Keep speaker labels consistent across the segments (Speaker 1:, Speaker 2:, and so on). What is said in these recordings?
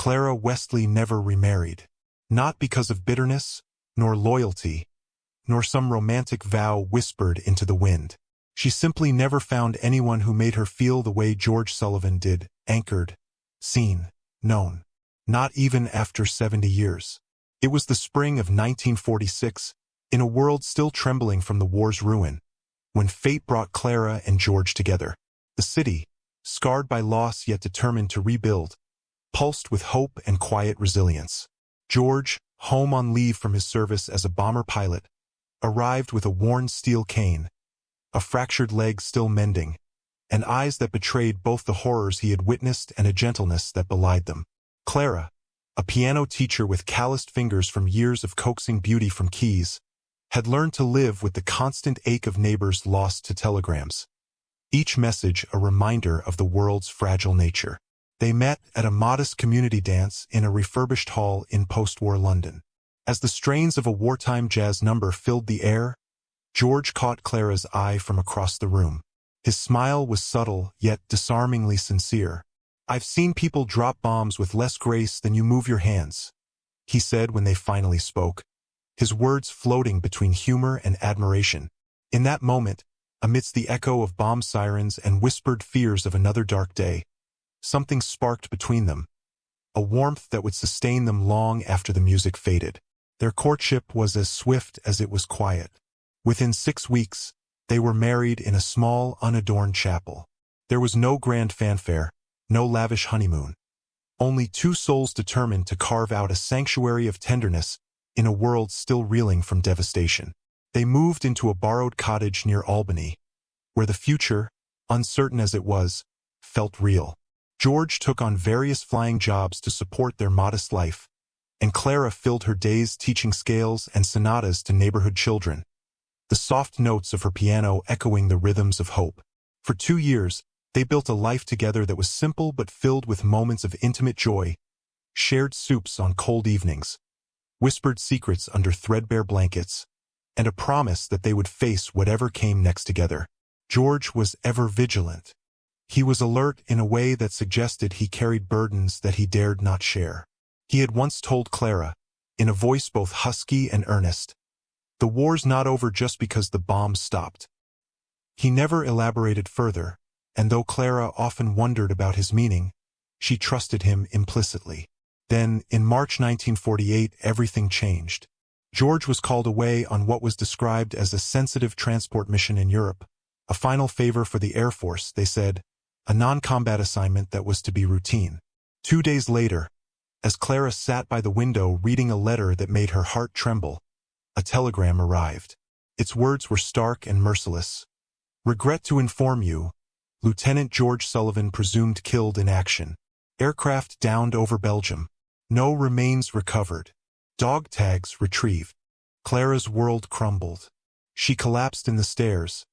Speaker 1: Clara Westley never remarried. Not because of bitterness, nor loyalty, nor some romantic vow whispered into the wind. She simply never found anyone who made her feel the way George Sullivan did, anchored, seen, known. Not even after 70 years. It was the spring of 1946, in a world still trembling from the war's ruin, when fate brought Clara and George together. The city, scarred by loss yet determined to rebuild, pulsed with hope and quiet resilience. George, home on leave from his service as a bomber pilot, arrived with a worn steel cane, a fractured leg still mending, and eyes that betrayed both the horrors he had witnessed and a gentleness that belied them. Clara, a piano teacher with calloused fingers from years of coaxing beauty from keys, had learned to live with the constant ache of neighbors lost to telegrams. Each message a reminder of the world's fragile nature. They met at a modest community dance in a refurbished hall in post-war London. As the strains of a wartime jazz number filled the air, George caught Clara's eye from across the room. His smile was subtle yet disarmingly sincere. "I've seen people drop bombs with less grace than you move your hands," he said when they finally spoke, his words floating between humor and admiration. In that moment, amidst the echo of bomb sirens and whispered fears of another dark day, something sparked between them, a warmth that would sustain them long after the music faded. Their courtship was as swift as it was quiet. Within 6 weeks, they were married in a small, unadorned chapel. There was no grand fanfare, no lavish honeymoon. Only two souls determined to carve out a sanctuary of tenderness in a world still reeling from devastation. They moved into a borrowed cottage near Albany, where the future, uncertain as it was, felt real. George took on various flying jobs to support their modest life, and Clara filled her days teaching scales and sonatas to neighborhood children, the soft notes of her piano echoing the rhythms of hope. For 2 years, they built a life together that was simple but filled with moments of intimate joy, shared soups on cold evenings, whispered secrets under threadbare blankets, and a promise that they would face whatever came next together. George was ever vigilant. He was alert in a way that suggested he carried burdens that he dared not share. He had once told Clara, in a voice both husky and earnest, "The war's not over just because the bombs stopped." He never elaborated further, and though Clara often wondered about his meaning, she trusted him implicitly. Then, in March 1948, everything changed. George was called away on what was described as a sensitive transport mission in Europe, a final favor for the Air Force, they said, a non-combat assignment that was to be routine. 2 days later, as Clara sat by the window reading a letter that made her heart tremble, a telegram arrived. Its words were stark and merciless. "Regret to inform you, Lieutenant George Sullivan presumed killed in action. Aircraft downed over Belgium. No remains recovered. Dog tags retrieved." Clara's world crumbled. She collapsed in the stairs,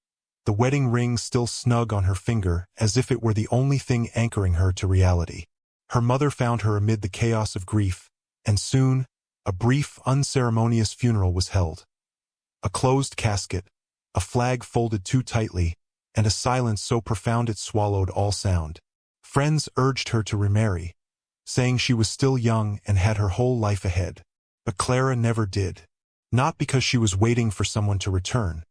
Speaker 1: the wedding ring still snug on her finger as if it were the only thing anchoring her to reality. Her mother found her amid the chaos of grief, and soon, a brief, unceremonious funeral was held. A closed casket, a flag folded too tightly, and a silence so profound it swallowed all sound. Friends urged her to remarry, saying she was still young and had her whole life ahead. But Clara never did. Not because she was waiting for someone to return,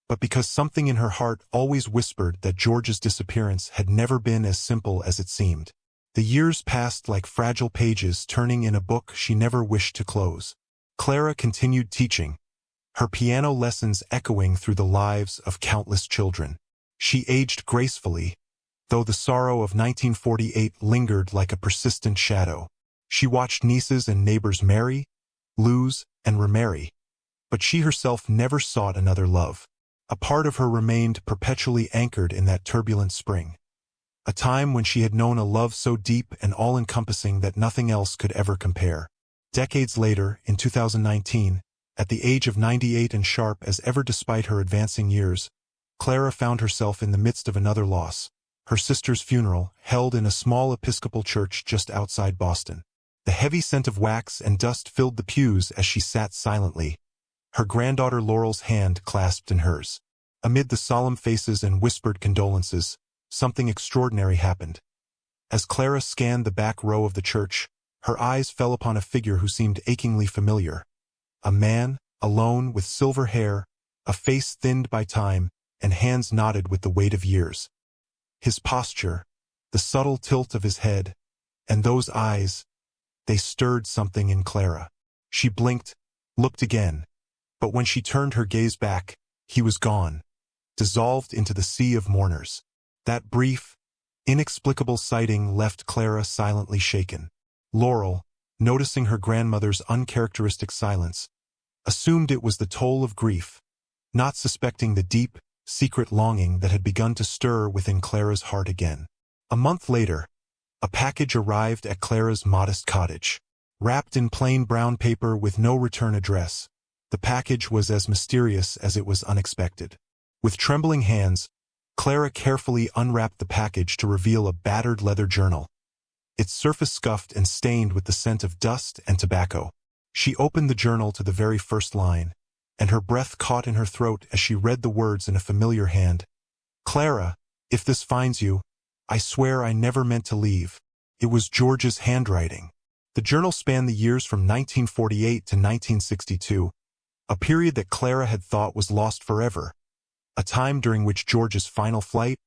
Speaker 1: but because something in her heart always whispered that George's disappearance had never been as simple as it seemed. The years passed like fragile pages turning in a book she never wished to close. Clara continued teaching, her piano lessons echoing through the lives of countless children. She aged gracefully, though the sorrow of 1948 lingered like a persistent shadow. She watched nieces and neighbors marry, lose, and remarry, but she herself never sought another love. A part of her remained perpetually anchored in that turbulent spring, a time when she had known a love so deep and all-encompassing that nothing else could ever compare. Decades later, in 2019, at the age of 98 and sharp as ever despite her advancing years, Clara found herself in the midst of another loss, her sister's funeral, held in a small Episcopal church just outside Boston. The heavy scent of wax and dust filled the pews as she sat silently, her granddaughter Laurel's hand clasped in hers. Amid the solemn faces and whispered condolences, something extraordinary happened. As Clara scanned the back row of the church, Her eyes fell upon a figure who seemed achingly familiar. A man, alone, with silver hair, a face thinned by time, and hands knotted with the weight of years. His posture, the subtle tilt of his head, and those eyes, they stirred something in Clara. She blinked, looked again, but when she turned her gaze back, he was gone, dissolved into the sea of mourners. That brief, inexplicable sighting left Clara silently shaken. Laurel, noticing her grandmother's uncharacteristic silence, assumed it was the toll of grief, not suspecting the deep, secret longing that had begun to stir within Clara's heart again. A month later, a package arrived at Clara's modest cottage. Wrapped in plain brown paper with no return address, the package was as mysterious as it was unexpected. With trembling hands, Clara carefully unwrapped the package to reveal a battered leather journal, its surface scuffed and stained with the scent of dust and tobacco. She opened the journal to the very first line, and her breath caught in her throat as she read the words in a familiar hand. "Clara, if this finds you, I swear I never meant to leave." It was George's handwriting. The journal spanned the years from 1948 to 1962, a period that Clara had thought was lost forever, a time during which George's final flight,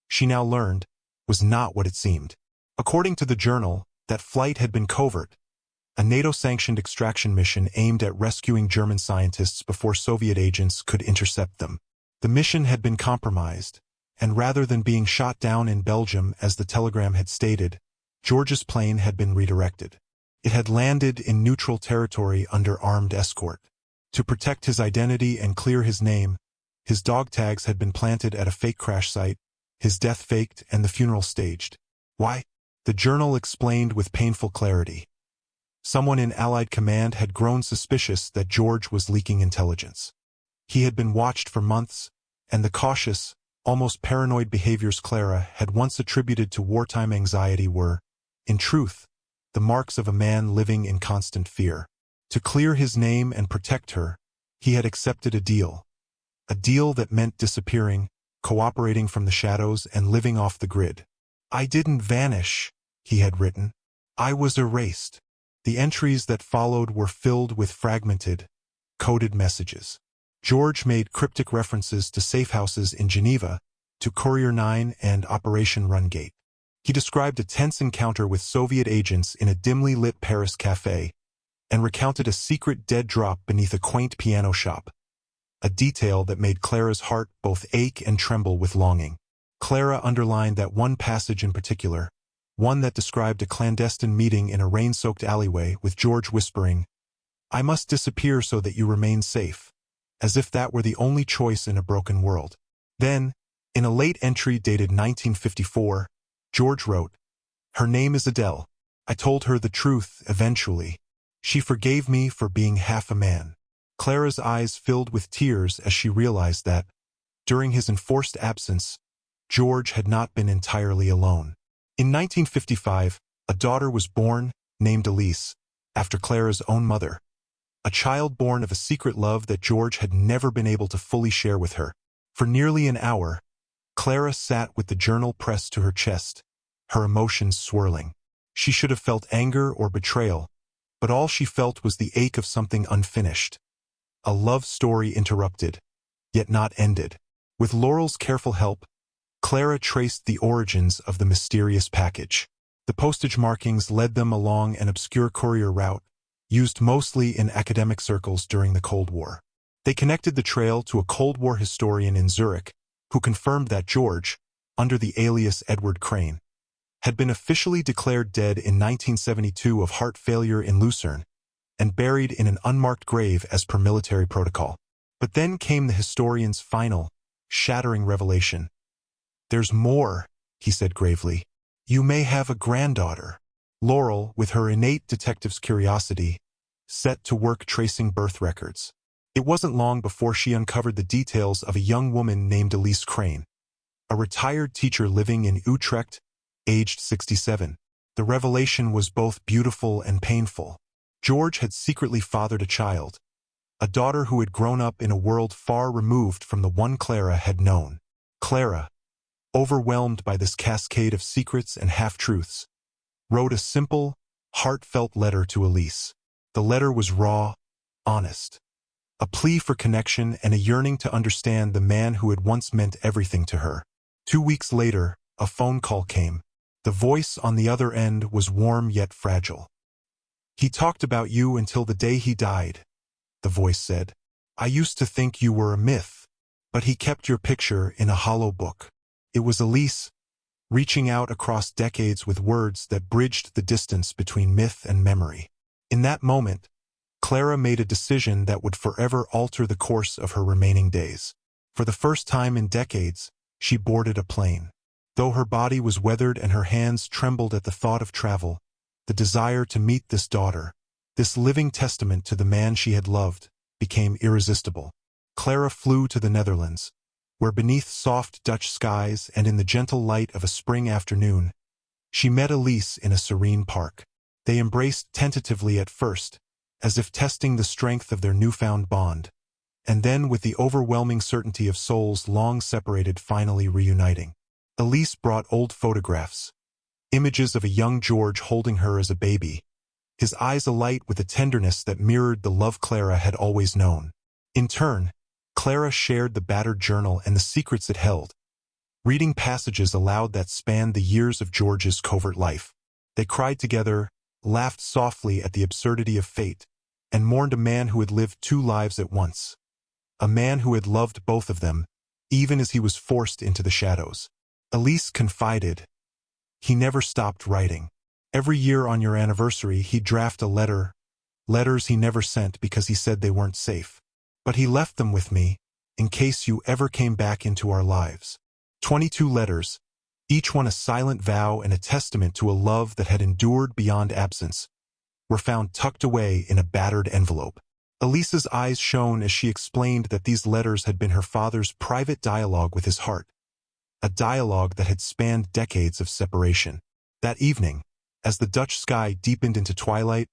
Speaker 1: she now learned, was not what it seemed. According to the journal, that flight had been covert, a NATO-sanctioned extraction mission aimed at rescuing German scientists before Soviet agents could intercept them. The mission had been compromised, and rather than being shot down in Belgium as the telegram had stated, George's plane had been redirected. It had landed in neutral territory under armed escort. To protect his identity and clear his name, his dog tags had been planted at a fake crash site, his death faked and the funeral staged. Why? The journal explained with painful clarity. Someone in Allied command had grown suspicious that George was leaking intelligence. He had been watched for months, and the cautious, almost paranoid behaviors Clara had once attributed to wartime anxiety were, in truth, the marks of a man living in constant fear. To clear his name and protect her, he had accepted a deal that meant disappearing, cooperating from the shadows and living off the grid. "I didn't vanish," he had written. "I was erased." The entries that followed were filled with fragmented, coded messages. George made cryptic references to safe houses in Geneva, to Courier 9 and Operation Rungate. He described a tense encounter with Soviet agents in a dimly lit Paris café, and recounted a secret dead drop beneath a quaint piano shop, a detail that made Clara's heart both ache and tremble with longing. Clara underlined that one passage in particular, one that described a clandestine meeting in a rain-soaked alleyway with George whispering, "I must disappear so that you remain safe," as if that were the only choice in a broken world. Then, in a late entry dated 1954, George wrote, "Her name is Adele. I told her the truth eventually. She forgave me for being half a man." Clara's eyes filled with tears as she realized that, during his enforced absence, George had not been entirely alone. In 1955, a daughter was born, named Elise, after Clara's own mother, a child born of a secret love that George had never been able to fully share with her. For nearly an hour, Clara sat with the journal pressed to her chest, her emotions swirling. She should have felt anger or betrayal, but all she felt was the ache of something unfinished. A love story interrupted, yet not ended. With Laurel's careful help, Clara traced the origins of the mysterious package. The postage markings led them along an obscure courier route, used mostly in academic circles during the Cold War. They connected the trail to a Cold War historian in Zurich, who confirmed that George, under the alias Edward Crane, had been officially declared dead in 1972 of heart failure in Lucerne, and buried in an unmarked grave as per military protocol. But then came the historian's final, shattering revelation. "There's more," he said gravely. "You may have a granddaughter." Laurel, with her innate detective's curiosity, set to work tracing birth records. It wasn't long before she uncovered the details of a young woman named Elise Crane, a retired teacher living in Utrecht, aged 67. The revelation was both beautiful and painful. George had secretly fathered a child, a daughter who had grown up in a world far removed from the one Clara had known. Clara, overwhelmed by this cascade of secrets and half-truths, wrote a simple, heartfelt letter to Elise. The letter was raw, honest. A plea for connection and a yearning to understand the man who had once meant everything to her. 2 weeks later, a phone call came. The voice on the other end was warm yet fragile. "He talked about you until the day he died," the voice said. "I used to think you were a myth, but he kept your picture in a hollow book." It was Elise, reaching out across decades with words that bridged the distance between myth and memory. In that moment, Clara made a decision that would forever alter the course of her remaining days. For the first time in decades, she boarded a plane. Though her body was weathered and her hands trembled at the thought of travel, the desire to meet this daughter, this living testament to the man she had loved, became irresistible. Clara flew to the Netherlands, where beneath soft Dutch skies and in the gentle light of a spring afternoon, she met Elise in a serene park. They embraced tentatively at first, as if testing the strength of their newfound bond, and then with the overwhelming certainty of souls long separated finally reuniting. Elise brought old photographs, images of a young George holding her as a baby, his eyes alight with a tenderness that mirrored the love Clara had always known. In turn, Clara shared the battered journal and the secrets it held, reading passages aloud that spanned the years of George's covert life. They cried together, laughed softly at the absurdity of fate, and mourned a man who had lived two lives at once. A man who had loved both of them, even as he was forced into the shadows. Elise confided, "He never stopped writing. Every year on your anniversary he'd draft a letter, letters he never sent because he said they weren't safe. But he left them with me, in case you ever came back into our lives." 22 letters, each one a silent vow and a testament to a love that had endured beyond absence, were found tucked away in a battered envelope. Elise's eyes shone as she explained that these letters had been her father's private dialogue with his heart, a dialogue that had spanned decades of separation. That evening, as the Dutch sky deepened into twilight,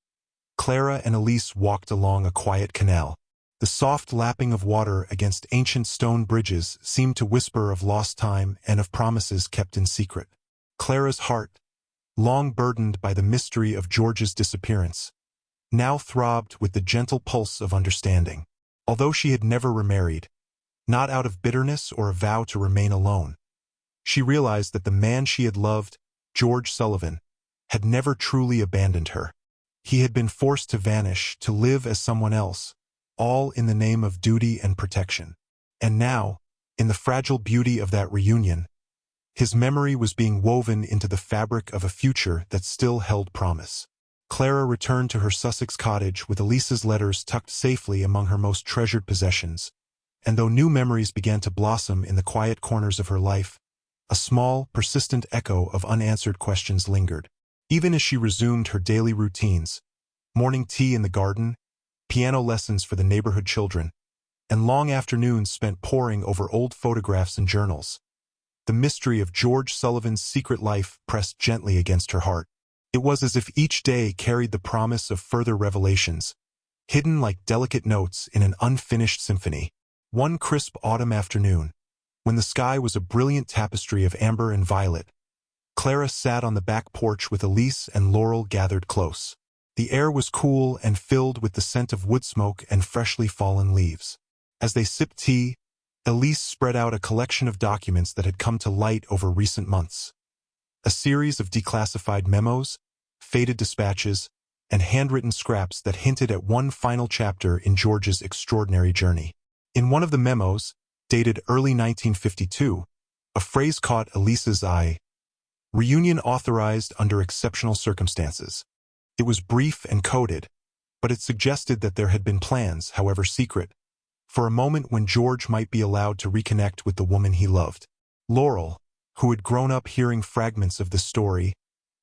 Speaker 1: Clara and Elise walked along a quiet canal. The soft lapping of water against ancient stone bridges seemed to whisper of lost time and of promises kept in secret. Clara's heart, long burdened by the mystery of George's disappearance, now throbbed with the gentle pulse of understanding. Although she had never remarried, not out of bitterness or a vow to remain alone, she realized that the man she had loved, George Sullivan, had never truly abandoned her. He had been forced to vanish, to live as someone else, all in the name of duty and protection. And now, in the fragile beauty of that reunion, his memory was being woven into the fabric of a future that still held promise. Clara returned to her Sussex cottage with Elise's letters tucked safely among her most treasured possessions, and though new memories began to blossom in the quiet corners of her life, a small, persistent echo of unanswered questions lingered. Even as she resumed her daily routines, morning tea in the garden, piano lessons for the neighborhood children, and long afternoons spent poring over old photographs and journals, the mystery of George Sullivan's secret life pressed gently against her heart. It was as if each day carried the promise of further revelations, hidden like delicate notes in an unfinished symphony. One crisp autumn afternoon, when the sky was a brilliant tapestry of amber and violet, Clara sat on the back porch with Elise and Laurel gathered close. The air was cool and filled with the scent of wood smoke and freshly fallen leaves. As they sipped tea, Elise spread out a collection of documents that had come to light over recent months. A series of declassified memos, faded dispatches, and handwritten scraps that hinted at one final chapter in George's extraordinary journey. In one of the memos, dated early 1952, a phrase caught Elise's eye: "Reunion authorized under exceptional circumstances." It was brief and coded, but it suggested that there had been plans, however secret, for a moment when George might be allowed to reconnect with the woman he loved. Laurel, who had grown up hearing fragments of the story,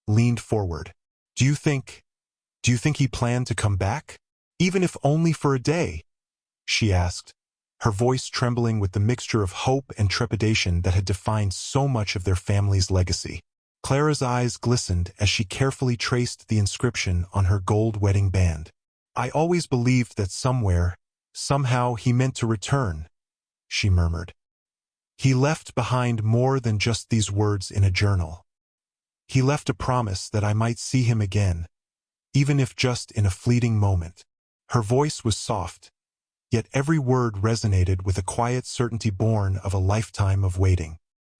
Speaker 1: leaned forward. Do you think he planned to come back? Even if only for a day?" she asked, her voice trembling with the mixture of hope and trepidation that had defined so much of their family's legacy. Clara's eyes glistened as she carefully traced the inscription on her gold wedding band. "I always believed that somewhere, somehow he meant to return," she murmured. "He left behind more than just these words in a journal. He left a promise that I might see him again, even if just in a fleeting moment. Her voice was soft, yet every word resonated with a quiet certainty born of a lifetime of waiting.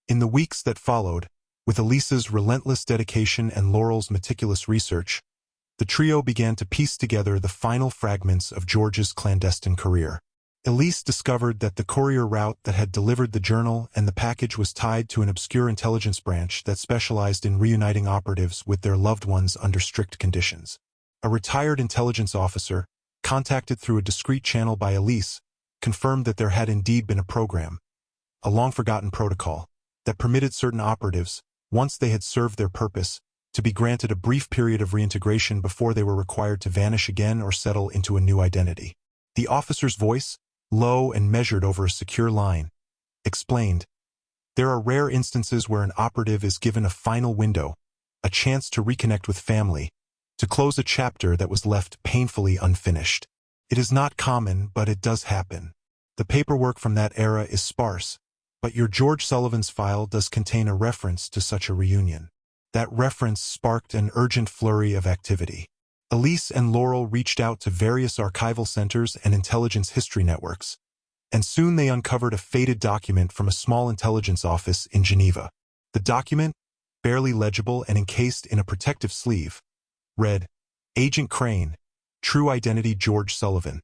Speaker 1: In the weeks that followed, with Elise's relentless dedication and Laurel's meticulous research, the trio began to piece together the final fragments of George's clandestine career. Elise discovered that the courier route that had delivered the journal and the package was tied to an obscure intelligence branch that specialized in reuniting operatives with their loved ones under strict conditions. A retired intelligence officer, contacted through a discreet channel by Elise, confirmed that there had indeed been a program, a long-forgotten protocol, that permitted certain operatives, once they had served their purpose, to be granted a brief period of reintegration before they were required to vanish again or settle into a new identity. The officer's voice, low and measured over a secure line, explained, "There are rare instances where an operative is given a final window, a chance to reconnect with family, to close a chapter that was left painfully unfinished. It is not common, but it does happen. The paperwork from that era is sparse, but your George Sullivan's file does contain a reference to such a reunion." That reference sparked an urgent flurry of activity. Elise and Laurel reached out to various archival centers and intelligence history networks, and soon they uncovered a faded document from a small intelligence office in Geneva. The document, barely legible and encased in a protective sleeve, read, "Agent Crane, True Identity George Sullivan.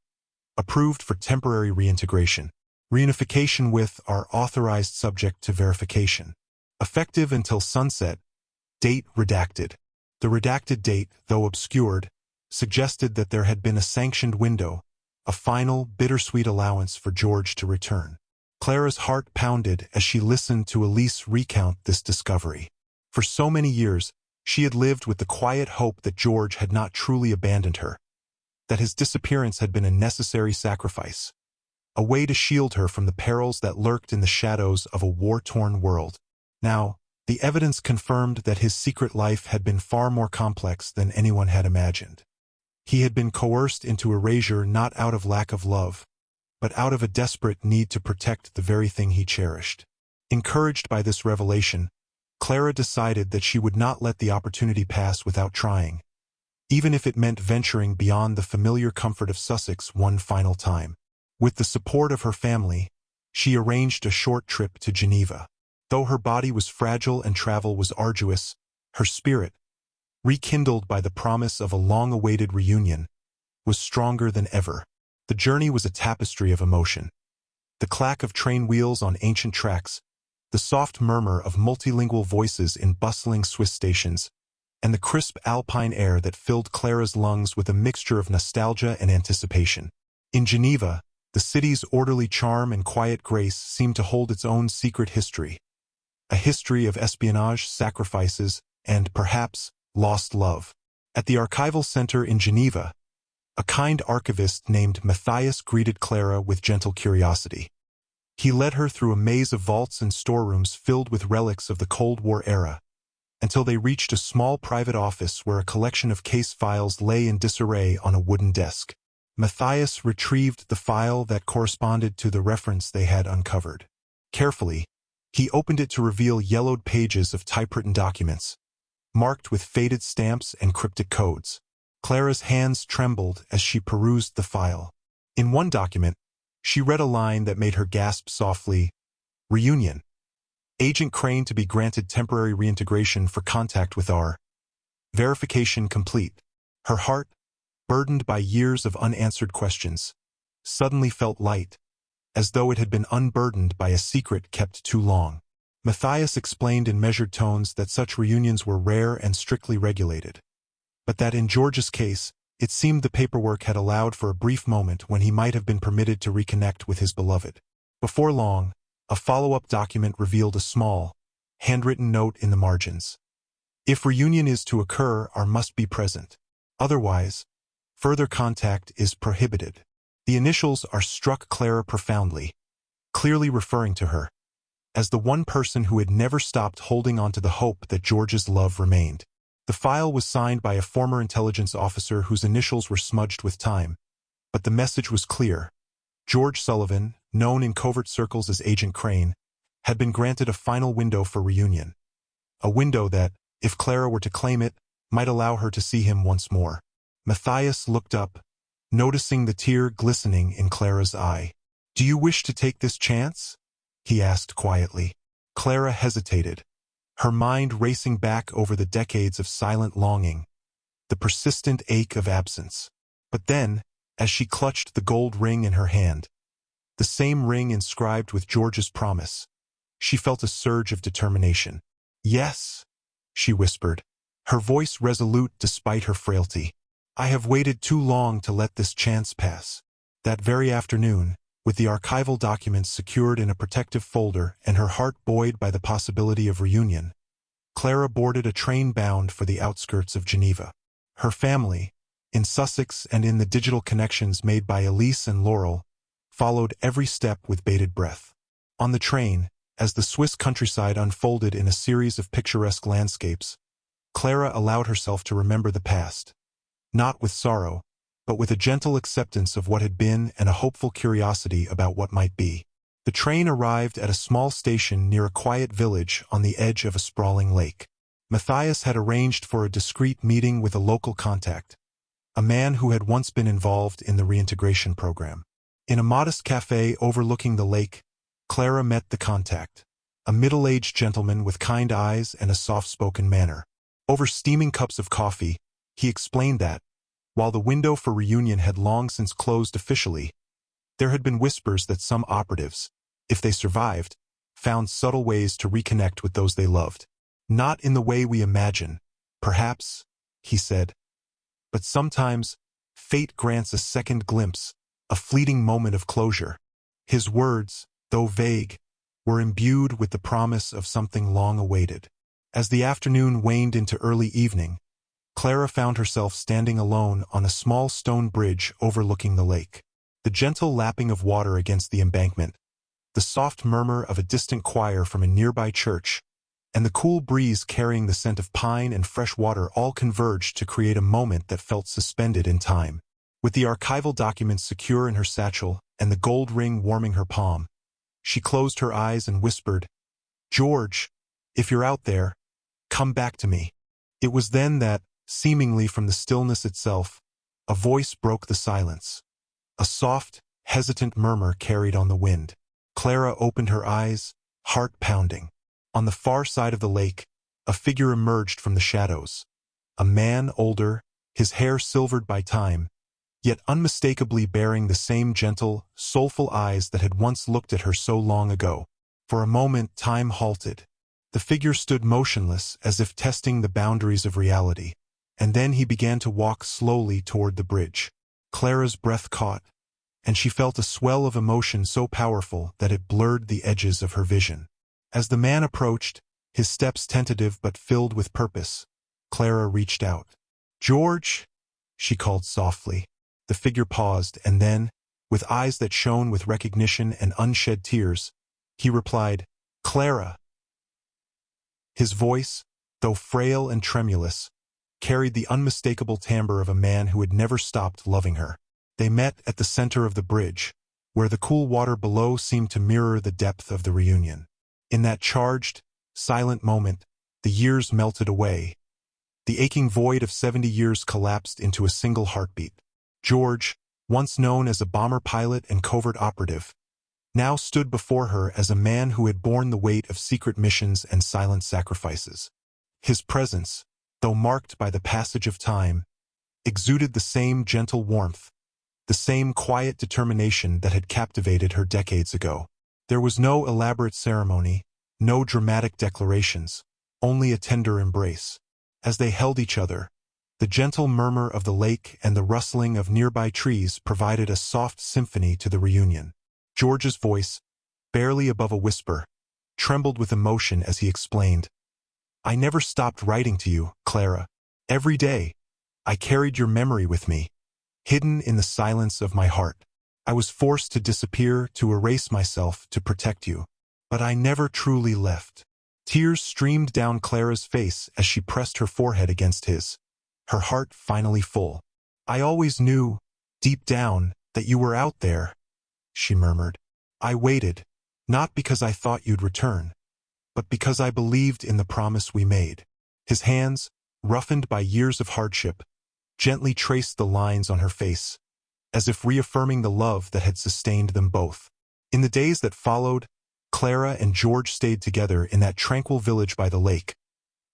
Speaker 1: Approved for temporary reintegration. Reunification with our authorized subject to verification. Effective until sunset. Date redacted." The redacted date, though obscured, suggested that there had been a sanctioned window, a final, bittersweet allowance for George to return. Clara's heart pounded as she listened to Elise recount this discovery. For so many years, she had lived with the quiet hope that George had not truly abandoned her, that his disappearance had been a necessary sacrifice, a way to shield her from the perils that lurked in the shadows of a war-torn world. Now, the evidence confirmed that his secret life had been far more complex than anyone had imagined. He had been coerced into erasure not out of lack of love, but out of a desperate need to protect the very thing he cherished. Encouraged by this revelation, Clara decided that she would not let the opportunity pass without trying, even if it meant venturing beyond the familiar comfort of Sussex one final time. With the support of her family, she arranged a short trip to Geneva. Though her body was fragile and travel was arduous, her spirit, rekindled by the promise of a long-awaited reunion, was stronger than ever. The journey was a tapestry of emotion. The clack of train wheels on ancient tracks, the soft murmur of multilingual voices in bustling Swiss stations, and the crisp alpine air that filled Clara's lungs with a mixture of nostalgia and anticipation. In Geneva, the city's orderly charm and quiet grace seemed to hold its own secret history, a history of espionage, sacrifices, and, perhaps, lost love. At the archival center in Geneva, a kind archivist named Matthias greeted Clara with gentle curiosity. He led her through a maze of vaults and storerooms filled with relics of the Cold War era, until they reached a small private office where a collection of case files lay in disarray on a wooden desk. Matthias retrieved the file that corresponded to the reference they had uncovered. Carefully, he opened it to reveal yellowed pages of typewritten documents, marked with faded stamps and cryptic codes. Clara's hands trembled as she perused the file. In one document, she read a line that made her gasp softly, "Reunion. Agent Crane to be granted temporary reintegration for contact with our verification complete." Her heart, burdened by years of unanswered questions, suddenly felt light, as though it had been unburdened by a secret kept too long. Matthias explained in measured tones that such reunions were rare and strictly regulated, but that in George's case, it seemed the paperwork had allowed for a brief moment when he might have been permitted to reconnect with his beloved. Before long, a follow-up document revealed a small, handwritten note in the margins. "If reunion is to occur, our must be present. Otherwise, further contact is prohibited." The initials are struck Clara profoundly, clearly referring to her, as the one person who had never stopped holding on to the hope that George's love remained. The file was signed by a former intelligence officer whose initials were smudged with time, but the message was clear. George Sullivan, known in covert circles as Agent Crane, had been granted a final window for reunion. A window that, if Clara were to claim it, might allow her to see him once more. Matthias looked up, noticing the tear glistening in Clara's eye. "Do you wish to take this chance?" he asked quietly. Clara hesitated, her mind racing back over the decades of silent longing, the persistent ache of absence. But then, as she clutched the gold ring in her hand, the same ring inscribed with George's promise, she felt a surge of determination. "Yes," she whispered, her voice resolute despite her frailty. "I have waited too long to let this chance pass." That very afternoon, with the archival documents secured in a protective folder and her heart buoyed by the possibility of reunion, Clara boarded a train bound for the outskirts of Geneva. Her family, in Sussex and in the digital connections made by Elise and Laurel, followed every step with bated breath. On the train, as the Swiss countryside unfolded in a series of picturesque landscapes, Clara allowed herself to remember the past, not with sorrow, but with a gentle acceptance of what had been and a hopeful curiosity about what might be. The train arrived at a small station near a quiet village on the edge of a sprawling lake. Matthias had arranged for a discreet meeting with a local contact, a man who had once been involved in the reintegration program. In a modest cafe overlooking the lake, Clara met the contact, a middle-aged gentleman with kind eyes and a soft-spoken manner. Over steaming cups of coffee, he explained that, while the window for reunion had long since closed officially, there had been whispers that some operatives, if they survived, found subtle ways to reconnect with those they loved. "Not in the way we imagine, perhaps," he said, "but sometimes fate grants a second glimpse, a fleeting moment of closure." His words, though vague, were imbued with the promise of something long awaited. As the afternoon waned into early evening, Clara found herself standing alone on a small stone bridge overlooking the lake. The gentle lapping of water against the embankment, the soft murmur of a distant choir from a nearby church, and the cool breeze carrying the scent of pine and fresh water all converged to create a moment that felt suspended in time. With the archival documents secure in her satchel and the gold ring warming her palm, she closed her eyes and whispered, "George, if you're out there, come back to me." It was then that, seemingly from the stillness itself, a voice broke the silence. A soft, hesitant murmur carried on the wind. Clara opened her eyes, heart pounding. On the far side of the lake, a figure emerged from the shadows. A man older, his hair silvered by time, yet unmistakably bearing the same gentle, soulful eyes that had once looked at her so long ago. For a moment time halted. The figure stood motionless as if testing the boundaries of reality, and then he began to walk slowly toward the bridge. Clara's breath caught, and she felt a swell of emotion so powerful that it blurred the edges of her vision. As the man approached, his steps tentative but filled with purpose, Clara reached out. "George," she called softly. The figure paused, and then, with eyes that shone with recognition and unshed tears, he replied, "Clara." His voice, though frail and tremulous, carried the unmistakable timbre of a man who had never stopped loving her. They met at the center of the bridge, where the cool water below seemed to mirror the depth of the reunion. In that charged, silent moment, the years melted away. The aching void of 70 years collapsed into a single heartbeat. George, once known as a bomber pilot and covert operative, now stood before her as a man who had borne the weight of secret missions and silent sacrifices. His presence, though marked by the passage of time, exuded the same gentle warmth, the same quiet determination that had captivated her decades ago. There was no elaborate ceremony, no dramatic declarations, only a tender embrace. As they held each other, the gentle murmur of the lake and the rustling of nearby trees provided a soft symphony to the reunion. George's voice, barely above a whisper, trembled with emotion as he explained, "I never stopped writing to you, Clara. Every day, I carried your memory with me, hidden in the silence of my heart. I was forced to disappear, to erase myself, to protect you. But I never truly left." Tears streamed down Clara's face as she pressed her forehead against his, her heart finally full. "I always knew, deep down, that you were out there," she murmured. "I waited, not because I thought you'd return, but because I believed in the promise we made." His hands, roughened by years of hardship, gently traced the lines on her face, as if reaffirming the love that had sustained them both. In the days that followed, Clara and George stayed together in that tranquil village by the lake,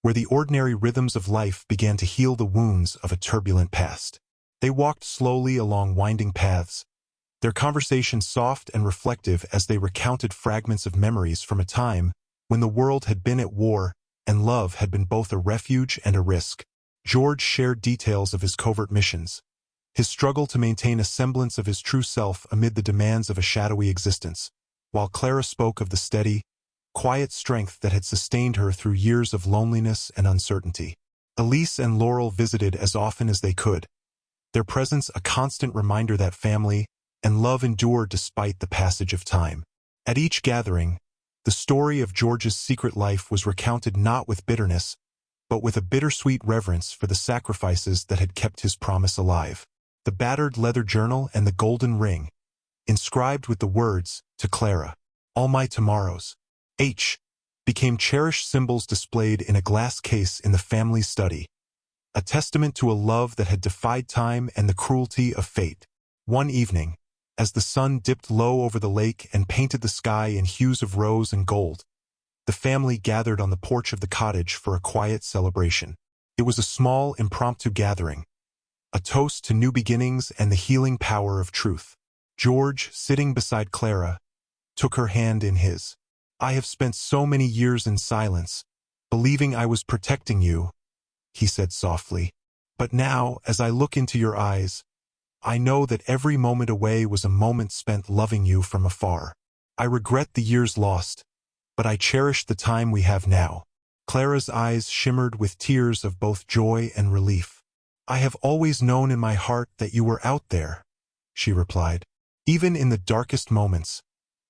Speaker 1: where the ordinary rhythms of life began to heal the wounds of a turbulent past. They walked slowly along winding paths, their conversation soft and reflective as they recounted fragments of memories from a time when the world had been at war and love had been both a refuge and a risk. George shared details of his covert missions, his struggle to maintain a semblance of his true self amid the demands of a shadowy existence, while Clara spoke of the steady, quiet strength that had sustained her through years of loneliness and uncertainty. Elise and Laurel visited as often as they could, their presence a constant reminder that family and love endured despite the passage of time. At each gathering, the story of George's secret life was recounted not with bitterness, but with a bittersweet reverence for the sacrifices that had kept his promise alive. The battered leather journal and the golden ring, inscribed with the words, "To Clara, all my tomorrows, H," became cherished symbols displayed in a glass case in the family's study, a testament to a love that had defied time and the cruelty of fate. One evening, as the sun dipped low over the lake and painted the sky in hues of rose and gold, the family gathered on the porch of the cottage for a quiet celebration. It was a small, impromptu gathering, a toast to new beginnings and the healing power of truth. George, sitting beside Clara, took her hand in his. "I have spent so many years in silence, believing I was protecting you," he said softly. "But now, as I look into your eyes, I know that every moment away was a moment spent loving you from afar. I regret the years lost, but I cherish the time we have now." Clara's eyes shimmered with tears of both joy and relief. "I have always known in my heart that you were out there," she replied. "Even in the darkest moments,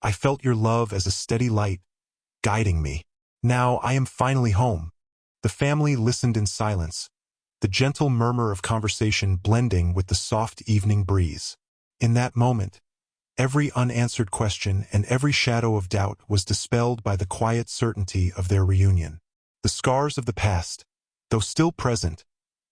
Speaker 1: I felt your love as a steady light, guiding me. Now I am finally home." The family listened in silence, the gentle murmur of conversation blending with the soft evening breeze. In that moment, every unanswered question and every shadow of doubt was dispelled by the quiet certainty of their reunion. The scars of the past, though still present,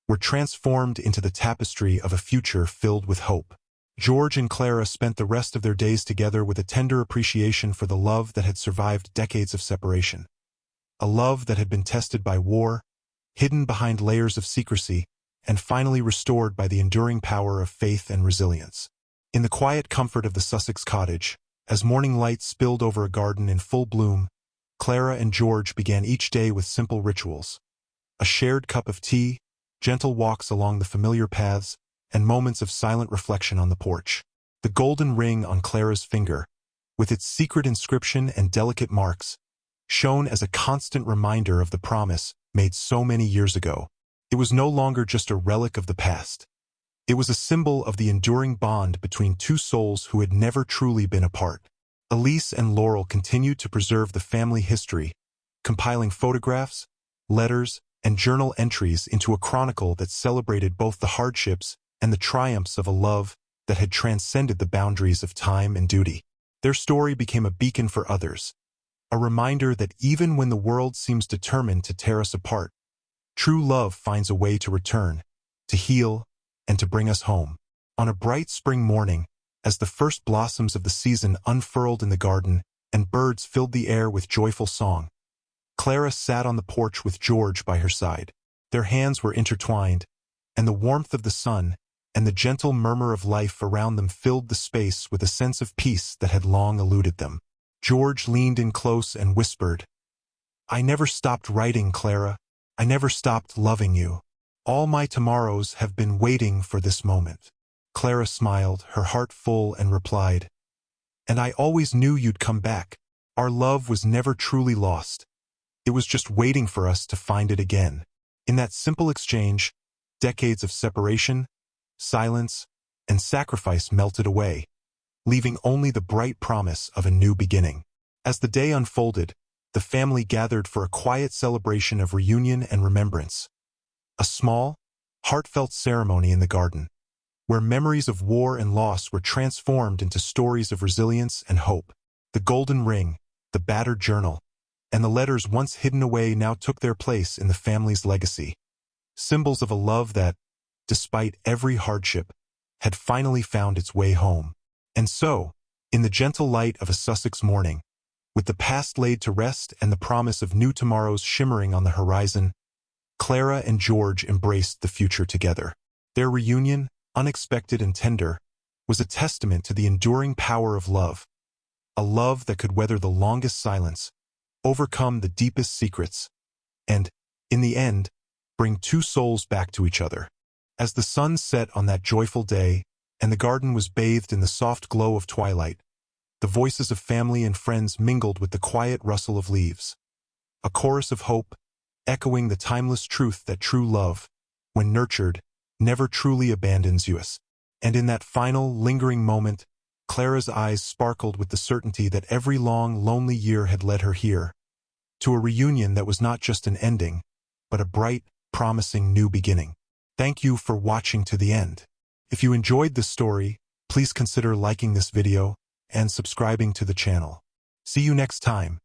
Speaker 1: were transformed into the tapestry of a future filled with hope. George and Clara spent the rest of their days together with a tender appreciation for the love that had survived decades of separation. A love that had been tested by war, hidden behind layers of secrecy, and finally restored by the enduring power of faith and resilience. In the quiet comfort of the Sussex cottage, as morning light spilled over a garden in full bloom, Clara and George began each day with simple rituals. A shared cup of tea, gentle walks along the familiar paths, and moments of silent reflection on the porch. The golden ring on Clara's finger, with its secret inscription and delicate marks, shone as a constant reminder of the promise made so many years ago. It was no longer just a relic of the past. It was a symbol of the enduring bond between two souls who had never truly been apart. Elise and Laurel continued to preserve the family history, compiling photographs, letters, and journal entries into a chronicle that celebrated both the hardships and the triumphs of a love that had transcended the boundaries of time and duty. Their story became a beacon for others, a reminder that even when the world seems determined to tear us apart, true love finds a way to return, to heal, and to bring us home. On a bright spring morning, as the first blossoms of the season unfurled in the garden and birds filled the air with joyful song, Clara sat on the porch with George by her side. Their hands were intertwined, and the warmth of the sun and the gentle murmur of life around them filled the space with a sense of peace that had long eluded them. George leaned in close and whispered, "I never stopped writing, Clara. I never stopped loving you. All my tomorrows have been waiting for this moment." Clara smiled, her heart full, and replied, "And I always knew you'd come back. Our love was never truly lost. It was just waiting for us to find it again." In that simple exchange, decades of separation, silence, and sacrifice melted away, leaving only the bright promise of a new beginning. As the day unfolded, the family gathered for a quiet celebration of reunion and remembrance. A small, heartfelt ceremony in the garden, where memories of war and loss were transformed into stories of resilience and hope. The golden ring, the battered journal, and the letters once hidden away now took their place in the family's legacy, symbols of a love that, despite every hardship, had finally found its way home. And so, in the gentle light of a Sussex morning, with the past laid to rest and the promise of new tomorrows shimmering on the horizon, Clara and George embraced the future together. Their reunion, unexpected and tender, was a testament to the enduring power of love, a love that could weather the longest silence, overcome the deepest secrets, and, in the end, bring two souls back to each other. As the sun set on that joyful day, and the garden was bathed in the soft glow of twilight, the voices of family and friends mingled with the quiet rustle of leaves. A chorus of hope, echoing the timeless truth that true love, when nurtured, never truly abandons us. And in that final, lingering moment, Clara's eyes sparkled with the certainty that every long, lonely year had led her here, to a reunion that was not just an ending, but a bright, promising new beginning. Thank you for watching to the end. If you enjoyed this story, please consider liking this video and subscribing to the channel. See you next time.